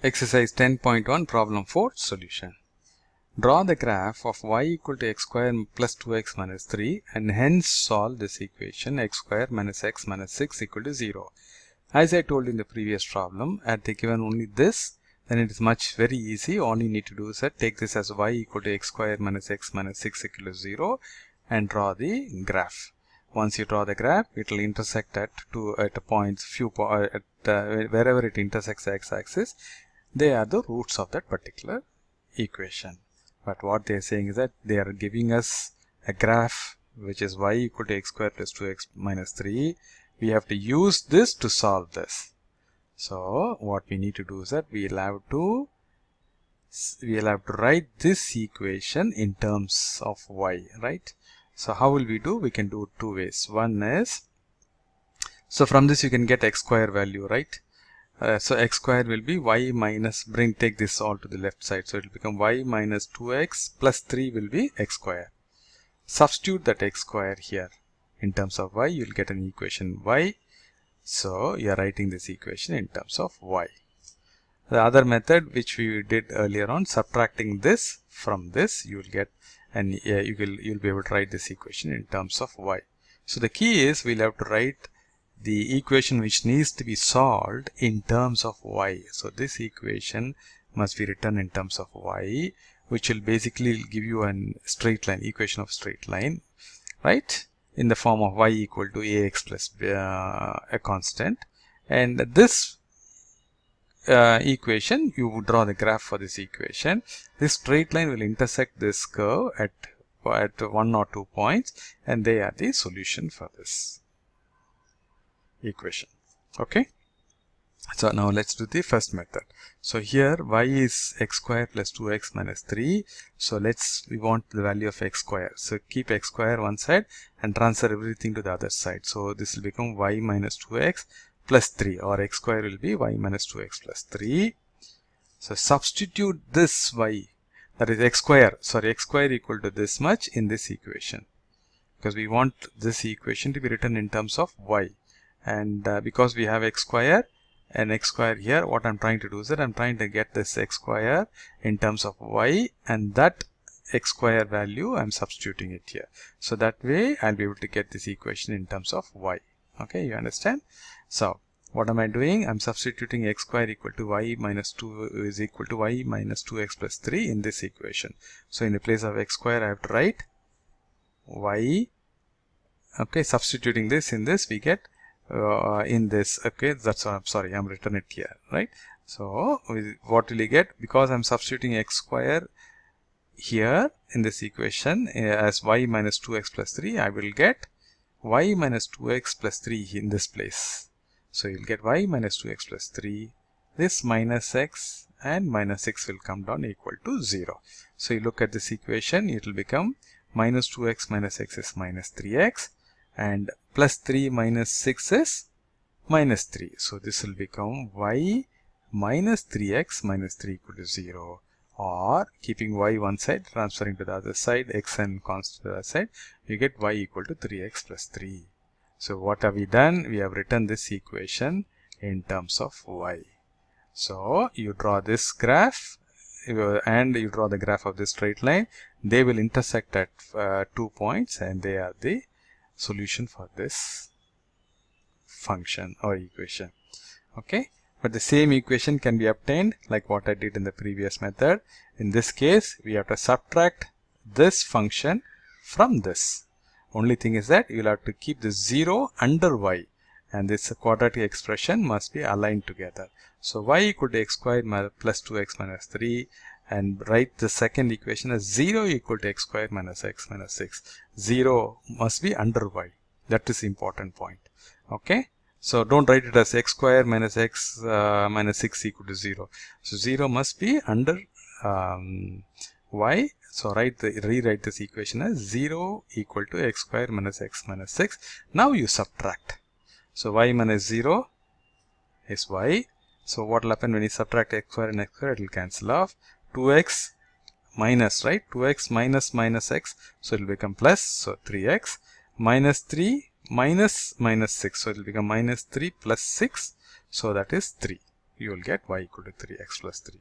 Exercise 10.1 problem 4 solution. Draw the graph of y equal to x square plus 2x minus 3 and hence solve this equation x square minus x minus 6 equal to 0. As I told in the previous problem, had they given only this, then it is very easy. All you need to do is that take this as y equal to x square minus x minus 6 equal to 0 and draw the graph. Once you draw the graph, it will intersect at points wherever it intersects the x-axis. They are the roots of that particular equation. But what they are saying is that they are giving us a graph which is y equal to x square plus 2x minus 3. We have to use this to solve this. So what we need to do is that we'll have to write this equation in terms of y, right? So how will we do? We can do two ways. One is, so from this you can get x square value, right? So x square will be y minus, take this all to the left side. So it will become y minus 2x plus 3 will be x square. Substitute that x square here. In terms of y, you will get an equation y. So you are writing this equation in terms of y. The other method which we did earlier on, subtracting this from this, you will get, and you'll be able to write this equation in terms of y. So the key is we'll have to write the equation which needs to be solved in terms of y. So this equation must be written in terms of y, which will basically give you a straight line, equation of straight line, right? In the form of y equal to ax plus a constant. And this equation, you would draw the graph for this equation. This straight line will intersect this curve at 1 or 2 points, and they are the solution for this equation. Okay, so now let's do the first method. So here y is x square plus 2x minus 3. So we want the value of x square. So keep x square one side and transfer everything to the other side. So this will become y minus 2x plus 3, or x square will be y minus 2x plus 3. So substitute this y, that is x square equal to this much in this equation, because we want this equation to be written in terms of y. And because we have x square and x square here, what I'm trying to do is that I'm trying to get this x square in terms of y, and that x square value I'm substituting it here. So that way I'll be able to get this equation in terms of y. Okay, you understand? So what am I doing? I'm substituting x square equal to y minus 2 is equal to y minus 2x plus 3 in this equation. So in the place of x square I have to write y. Okay, substituting this in this, we get in this. Okay, that's what I'm written it here, right? So what will you get? Because I'm substituting x square here in this equation as y minus 2x plus 3, I will get y minus 2x plus 3 in this place. So you'll get y minus 2x plus 3, this minus x and minus 6 will come down equal to 0. So you look at this equation, it will become minus 2x minus x is minus 3x, and plus 3 minus 6 is minus 3. So this will become y minus 3x minus 3 equal to 0. Or keeping y one side, transferring to the other side, x and constant to the other side, you get y equal to 3x plus 3. So what have we done? We have written this equation in terms of y. So you draw this graph and you draw the graph of this straight line. They will intersect at 2 points, and they are the solution for this function or equation. Okay, but the same equation can be obtained like what I did in the previous method. In this case, we have to subtract this function from this. Only thing is that you will have to keep the 0 under y, and this quadratic expression must be aligned together. So y equal to x squared plus 2x minus 3, and write the second equation as 0 equal to x squared minus x minus 6. 0 must be under y. That is the important point. Okay, so don't write it as x squared minus x minus 6 equal to 0. So 0 must be under y. So rewrite this equation as 0 equal to x squared minus x minus 6. Now you subtract. So y minus 0 is y. So what will happen when you subtract x squared and x squared? It will cancel off. 2x minus, right? 2x minus minus x. So it will become plus. So 3x minus 3 minus minus 6. So it will become minus 3 plus 6. So that is 3. you will get y equal to 3x plus 3.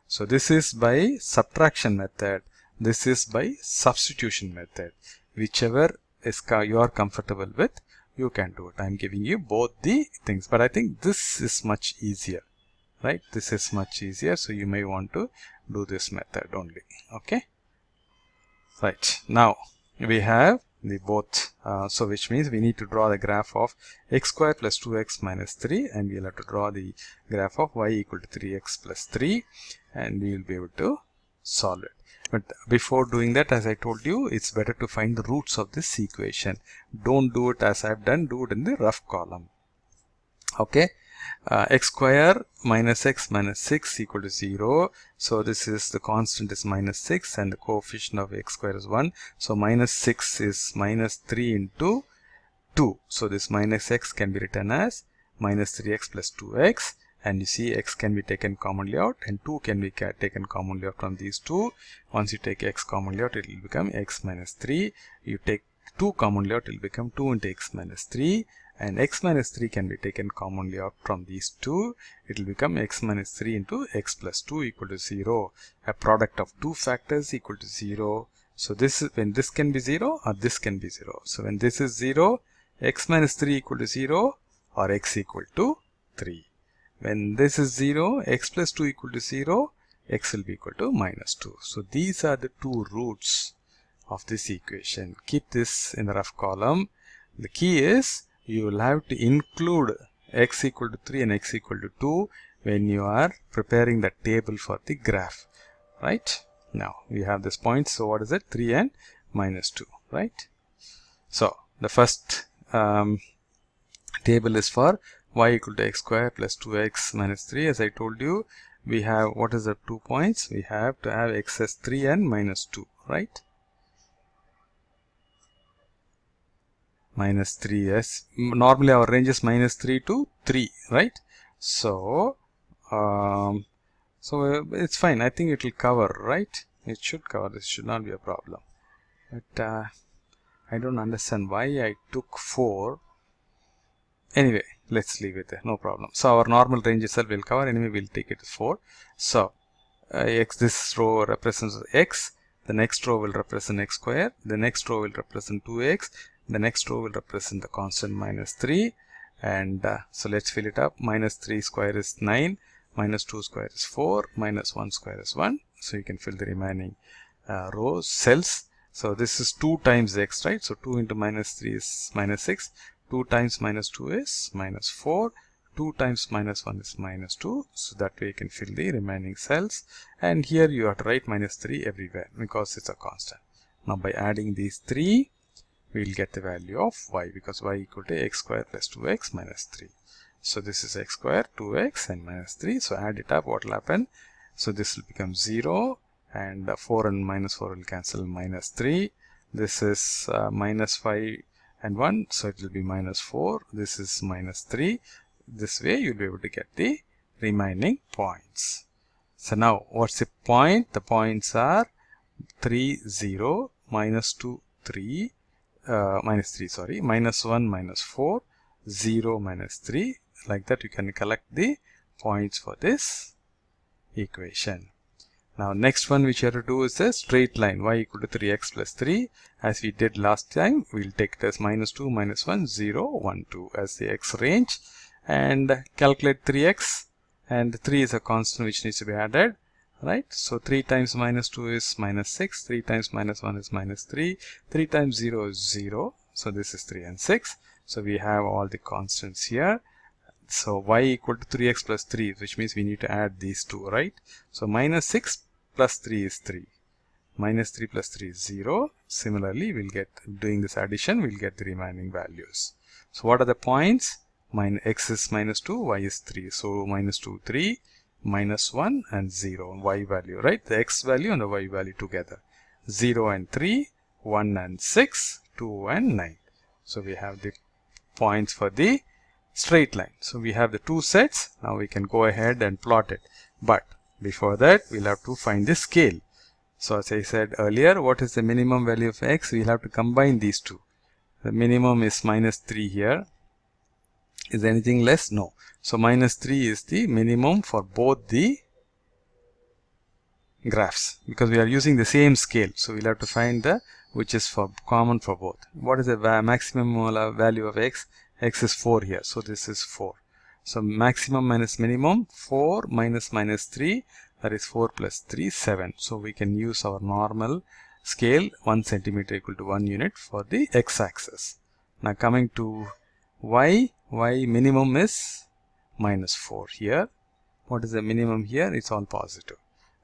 So this is by subtraction method. This is by substitution method. Whichever is you are comfortable with, you can do it. I am giving you both the things, but I think this is much easier, right? This is much easier, so you may want to do this method only. Okay, right. Now we have the both, so which means we need to draw the graph of x square plus 2x minus 3, and we'll have to draw the graph of y equal to 3x plus 3, and we will be able to solve it. But before doing that, as I told you, it's better to find the roots of this equation. Don't do it as I've done, do it in the rough column. Okay, x square minus x minus 6 equal to 0. So this is, the constant is minus 6 and the coefficient of x square is 1. So minus 6 is minus 3 into 2. So this minus x can be written as minus 3x plus 2x. And you see x can be taken commonly out and 2 can be taken commonly out from these two. Once you take x commonly out, it will become x minus 3. You take 2 commonly out, it will become 2 into x minus 3. And x minus 3 can be taken commonly out from these two. It will become x minus 3 into x plus 2 equal to 0. A product of two factors equal to 0. So this is when this can be 0 or this can be 0. So when this is 0, x minus 3 equal to 0 or x equal to 3. When this is 0, x plus 2 equal to 0, x will be equal to minus 2. So these are the two roots of this equation. Keep this in the rough column. The key is you will have to include x equal to 3 and x equal to 2 when you are preparing the table for the graph, right? Now we have this point. So what is it? 3 and minus 2, right? So the first table is for y equal to x square plus 2x minus 3. As I told you, we have, what is the 2 points? We have to have x as 3 and minus 2, right? Minus 3, yes. Normally our range is minus 3 to 3, right? So, it's fine. I think it will cover, right? It should cover. This should not be a problem. But I don't understand why I took 4. Anyway, let's leave it there. No problem. So our normal range itself will cover. Anyway, we'll take it as 4. So x, this row represents x. The next row will represent x square. The next row will represent 2x. The next row will represent the constant minus 3. And so let's fill it up. Minus 3 square is 9. Minus 2 square is 4. Minus 1 square is 1. So you can fill the remaining rows, cells. So this is 2 times x, right? So 2 into minus 3 is minus 6. 2 times minus 2 is minus 4. 2 times minus 1 is minus 2. So that way you can fill the remaining cells. And here you have to write minus 3 everywhere because it's a constant. Now by adding these 3, we will get the value of y, because y equal to x square plus 2x minus 3. So this is x square, 2x and minus 3. So add it up, what will happen? So this will become 0 and 4 and minus 4 will cancel, minus 3. This is minus 5 and 1, so it will be minus 4. This is minus 3. This way you will be able to get the remaining points. So now what's the point? The points are 3, 0, minus 2, 3, minus 3, sorry, minus 1, minus 4, 0, minus 3. Like that you can collect the points for this equation. Now next one which you have to do is a straight line, y equal to 3x plus 3. As we did last time, we will take it as minus 2, minus 1, 0, 1, 2 as the x range, and calculate 3x, and 3 is a constant which needs to be added, right? So 3 times minus 2 is minus 6, 3 times minus 1 is minus 3, 3 times 0 is 0, so this is 3 and 6. So we have all the constants here. So y equal to 3x plus 3, which means we need to add these two, right? So minus 6 plus 3 is 3. Minus 3 plus 3 is 0. Similarly, we'll get, doing this addition, we'll get the remaining values. So what are the points? X is minus 2, y is 3. So minus 2, 3, minus 1 and 0, y value, right? The x value and the y value together. 0 and 3, 1 and 6, 2 and 9. So we have the points for the straight line. So we have the two sets. Now we can go ahead and plot it. But before that, we'll have to find the scale. So as I said earlier, what is the minimum value of x? We'll have to combine these two. The minimum is minus 3 here. Is there anything less? No. So minus 3 is the minimum for both the graphs, because we are using the same scale. So we'll have to find the which is for common for both. What is the maximum value of x? X is 4 here. So this is 4. So maximum minus minimum, 4 minus minus 3, that is 4 plus 3, 7. So we can use our normal scale, 1 centimeter equal to 1 unit for the x-axis. Now coming to y minimum is minus 4 here. What is the minimum here? It's all positive.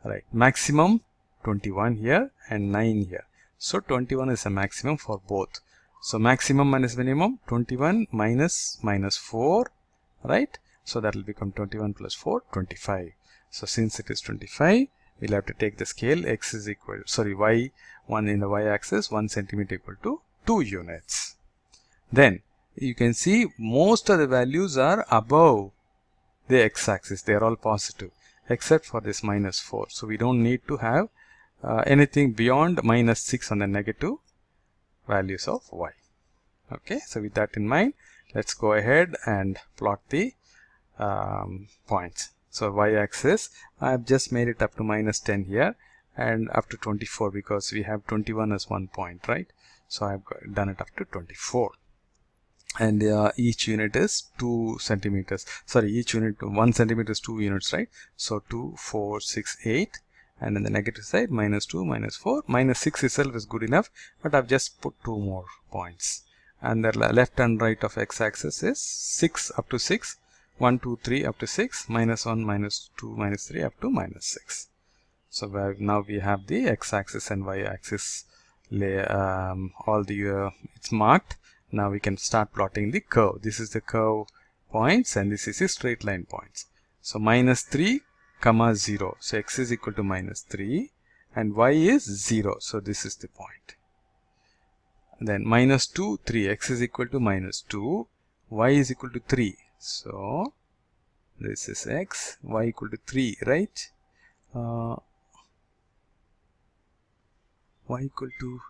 Right, maximum 21 here and 9 here. So 21 is a maximum for both. So maximum minus minimum, 21 minus minus 4, right? So that will become 21 plus 4, 25. So since it is 25, we'll have to take the scale x is equal, sorry, y1 in the y-axis, 1 centimeter equal to 2 units. Then you can see most of the values are above the x-axis. They are all positive, except for this minus 4. So we don't need to have anything beyond minus 6 on the negative values of y. Okay, so with that in mind, let's go ahead and plot the points. So y-axis, I have just made it up to minus 10 here and up to 24, because we have 21 as 1 point, right? So I have done it up to 24. And each unit is 2 centimeters. Sorry, each unit 1 centimeter is 2 units, right? So 2, 4, 6, 8. And on the negative side, minus 2, minus 4. Minus 6 itself is good enough, but I've just put 2 more points. And the left and right of x-axis is 6 up to 6. 1, 2, 3 up to 6. Minus 1, minus 2, minus 3 up to minus 6. So now we have the x-axis and y-axis all the it's marked. Now we can start plotting the curve. This is the curve points and this is the straight line points. So minus 3, comma 0. So x is equal to minus 3 and y is 0. So this is the point. Then minus 2, 3. X is equal to minus 2. Y is equal to 3. So this is x. Y equal to 3, right? Y equal to,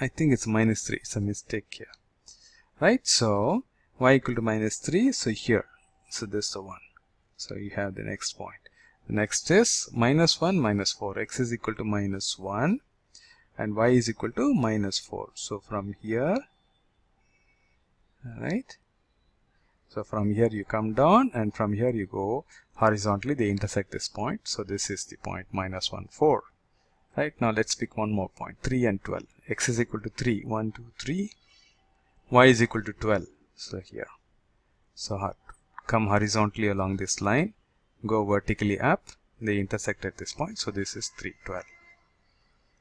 I think it's minus 3. It's a mistake here. Right, so y equal to minus 3, so here, so this is the one. So you have the next point. The next is minus 1, minus 4. X is equal to minus 1 and y is equal to minus 4. So from here, right, so from here you come down and from here you go horizontally, they intersect this point. So this is the point minus 1, 4. Right, now let's pick one more point, 3 and 12. X is equal to 3, 1, 2, 3. Y is equal to 12. So here, so come horizontally along this line, go vertically up, they intersect at this point. So this is 3, 12.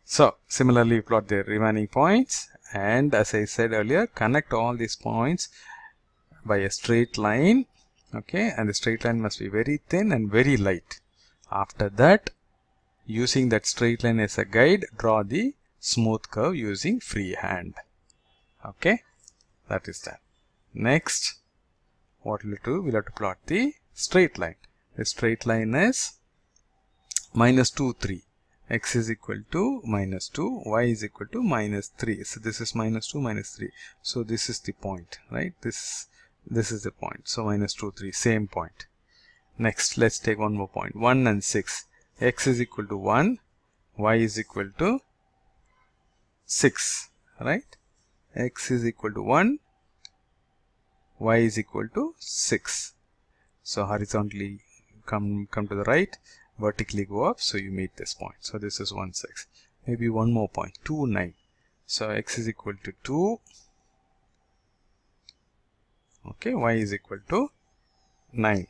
So similarly plot the remaining points, and as I said earlier, connect all these points by a straight line. Okay, and the straight line must be very thin and very light. After that, using that straight line as a guide, draw the smooth curve using freehand. Okay, that is that. Next, what we'll do, we'll have to plot the straight line. The straight line is minus 2, 3. X is equal to minus 2, y is equal to minus 3. So this is minus 2, minus 3. So this is the point, right? This is the point. So minus 2, 3, same point. Next, let's take one more point. 1 and 6. X is equal to 1, y is equal to 6, right? X is equal to 1, y is equal to 6. So horizontally come to the right, vertically go up, so you meet this point. So this is 1, 6. Maybe one more point, 2, 9. So x is equal to 2. Okay, y is equal to 9.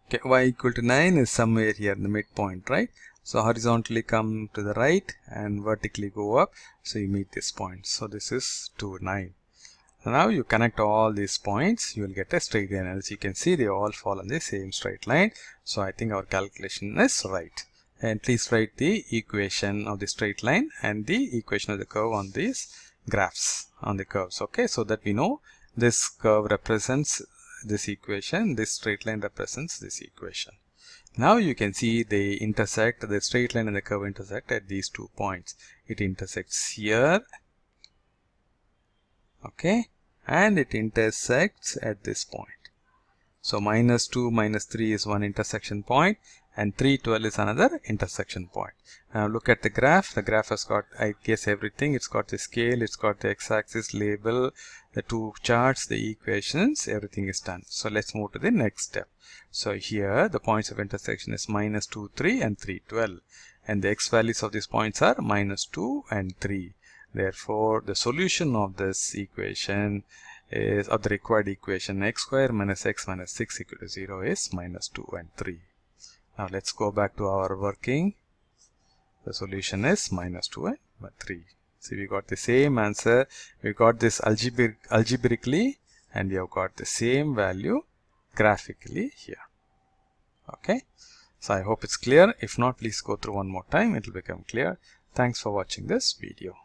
Okay, y equal to 9 is somewhere here in the midpoint, right? So horizontally come to the right and vertically go up, so you meet this point. So this is 2, 9. Now you connect all these points, you will get a straight line. As you can see, they all fall on the same straight line. So I think our calculation is right. And please write the equation of the straight line and the equation of the curve on these graphs, on the curves. Okay, so that we know this curve represents this equation, this straight line represents this equation. Now you can see they intersect, the straight line and the curve intersect at these 2 points. It intersects here, okay, and it intersects at this point. So minus 2, minus 3 is one intersection point, and 3, 12 is another intersection point. Now look at the graph. The graph has got, I guess, everything. It's got the scale, it's got the x-axis, label, the two charts, the equations, everything is done. So let's move to the next step. So here the points of intersection is minus 2, 3 and 3, 12. And the x values of these points are minus 2 and 3. Therefore, the solution of this equation is, of the required equation, x square minus x minus 6 equal to 0 is minus 2 and 3. Now let's go back to our working. The solution is minus 2 and 3. See, we got the same answer. We got this algebraically, and we have got the same value graphically here. Okay. So I hope it's clear. If not, please go through one more time. It will become clear. Thanks for watching this video.